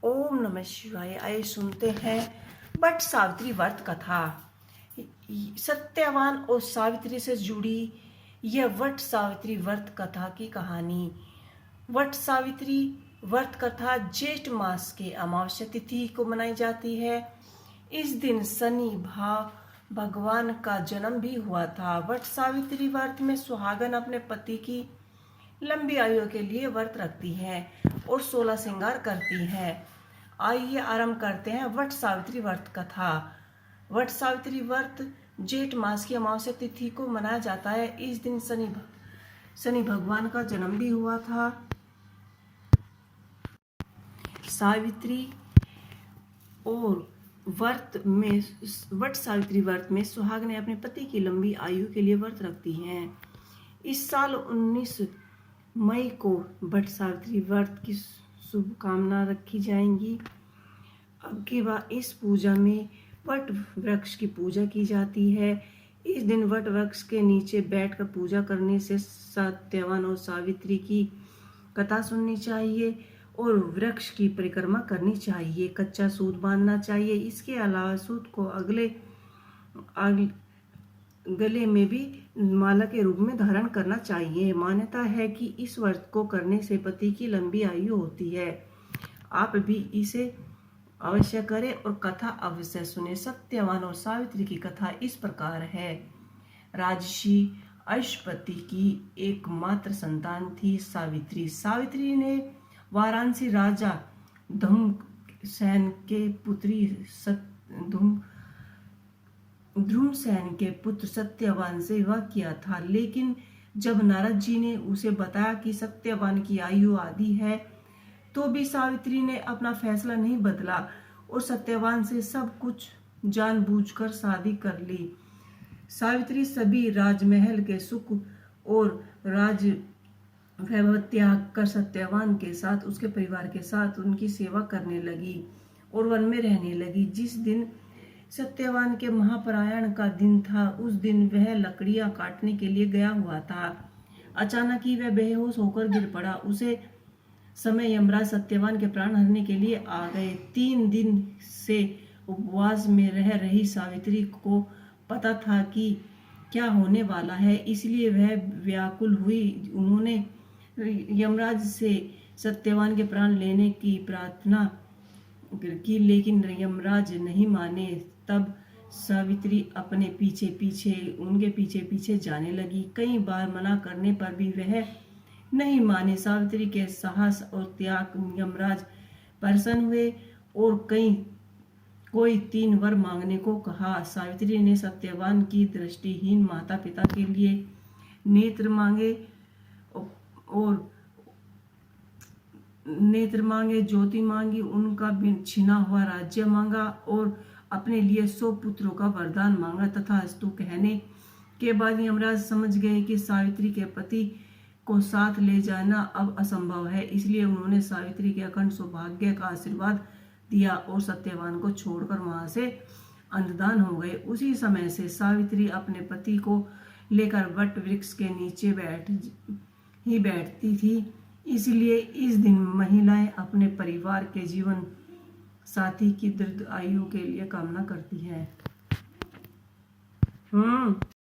ओम नमः शिवाय। आइए सुनते हैं वट सावित्री व्रत कथा। सत्यवान और सावित्री से जुड़ी यह वट सावित्री व्रत कथा की कहानी। वट सावित्री व्रत कथा ज्येष्ठ मास के अमावस्या तिथि को मनाई जाती है। इस दिन शनि भगवान का जन्म भी हुआ था। वट सावित्री व्रत में सुहागन अपने पति की लंबी आयु के लिए व्रत रखती है और 16 श्रृंगार करती है। आइए आरंभ करते हैं वट सावित्री व्रत कथा। वट सावित्री व्रत जेठ मास की अमावस्या तिथि को मनाया जाता है। इस दिन शनि भगवान का जन्म भी हुआ था। सावित्री और वट सावित्री व्रत में सुहाग ने अपने पति की लंबी आयु के लिए व्रत रखती हैं। इस साल 19 मई को वट सावित्री व्रत की शुभकामना रखी जाएंगी। अब के बाद इस पूजा में वट वृक्ष की पूजा की जाती है। इस दिन वट वृक्ष के नीचे बैठकर पूजा करने से सत्यवान और सावित्री की कथा सुननी चाहिए और वृक्ष की परिक्रमा करनी चाहिए। कच्चा सूत बांधना चाहिए। इसके अलावा सूत को गले में भी माला के रूप में धारण करना चाहिए। मान्यता है कि इस व्रत को करने से पति की लंबी आयु होती है। आप भी इसे अवश्य करें और कथा अवश्य सुने। सत्यवान और सावित्री की कथा इस प्रकार है। राजर्षि अश्वपति की एकमात्र संतान थी सावित्री। सावित्री ने वाराणसी राजा धूम्रसेन के पुत्र सत्यवान से विवाह किया था, लेकिन जब नारद जी ने उसे बताया कि सत्यवान की आयु आधी है, तो भी सावित्री ने अपना फैसला नहीं बदला और सत्यवान से सब कुछ जानबूझकर शादी कर ली। सावित्री सभी राजमहल के सुख और राज वैभव त्याग कर सत्यवान के साथ, उसके परिवार के साथ उनकी सेवा करने लगी और वन में रहने लगी। जिस दिन सत्यवान के महाप्रयाण का दिन था, उस दिन वह लकड़ियां काटने के लिए गया हुआ था। अचानक ही वह बेहोश होकर गिर पड़ा। उसे समय यमराज सत्यवान के प्राण हरने के लिए आ गए। 3 दिन से उपवास में रह रही सावित्री को पता था कि क्या होने वाला है, इसलिए वह व्याकुल हुई। उन्होंने यमराज से सत्यवान के प्राण लेने की प्रार्थना की, लेकिन यमराज नहीं माने। तब सावित्री उनके पीछे पीछे जाने लगी। कई बार मना करने पर भी वह नहीं माने। सावित्री के साहस और त्याग यमराज प्रसन्न हुए और कोई 3 वर मांगने को कहा। सावित्री ने सत्यवान की दृष्टिहीन माता पिता के लिए नेत्र मांगे, ज्योति मांगी, उनका छिना हुआ राज्य मांगा और अपने लिए 100 पुत्रों का वरदान मांगा। तथास्तु कहने के बाद यमराज समझ गए कि सावित्री के पति को साथ ले जाना अब असंभव है, इसलिए उन्होंने सावित्री के अखंड सौभाग्य का आशीर्वाद दिया और सत्यवान को छोड़कर वहां से अंतर्धान हो गए। उसी समय से सावित्री अपने पति को लेकर वट वृक्ष के नीचे बैठती थी। इसलिए इस दिन महिलाएं अपने परिवार के जीवन साथी की दीर्घ आयु के लिए कामना करती हैं।